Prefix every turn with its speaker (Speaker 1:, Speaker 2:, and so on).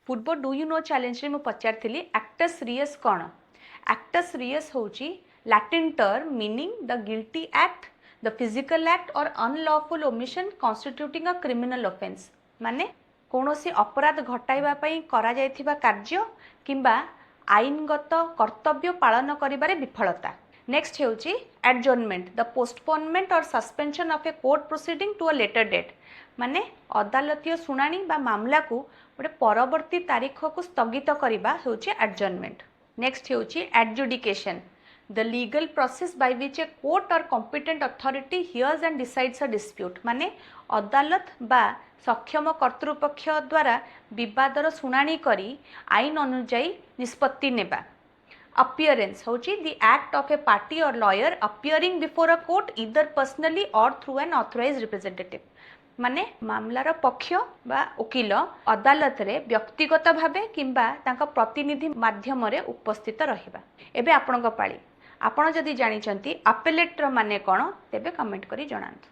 Speaker 1: पूर्व do you know challenge रे मु पचारथिली एक्टस रियस कौन एक्टस रियस होची Latin term meaning the guilty act the physical act or unlawful omission constituting a criminal offence माने कौनसी अपराध घटाइबा पई करा जायथिबा कार्य किंबा आईनगत कर्तव्य पालन करिबारे विफलता। नेक्स्ट हेउची एडजर्नमेंट द पोस्टपोनमेंट और suspension of a court proceeding to a later date माने अदालतीय शुणाणी बा मामला को गोटे परवर्ती तारीख को स्थगित करबा हेउची एडजर्नमेंट। नेक्स्ट हेउची adjudication the legal process by which a court or competent authority hears and decides a dispute माने अदालत बा सक्षम कर्तृपक्ष द्वारा विवादर शुणाणी करी आईन अनुजाई निष्पत्ति नेबा। अपीयरेंस होची the act of a party or lawyer appearing before a court either personally or through an authorised representative माने मामलार पक्ष बा वकील अदालत रे व्यक्तिगत भावे किंबा तांका प्रतिनिधि माध्यम रे उपस्थित रहिबा। एबे आपणक पाळी आपण जदि जानिचंती अपेलेट माने कोन तेबे कमेंट करी जणांतु।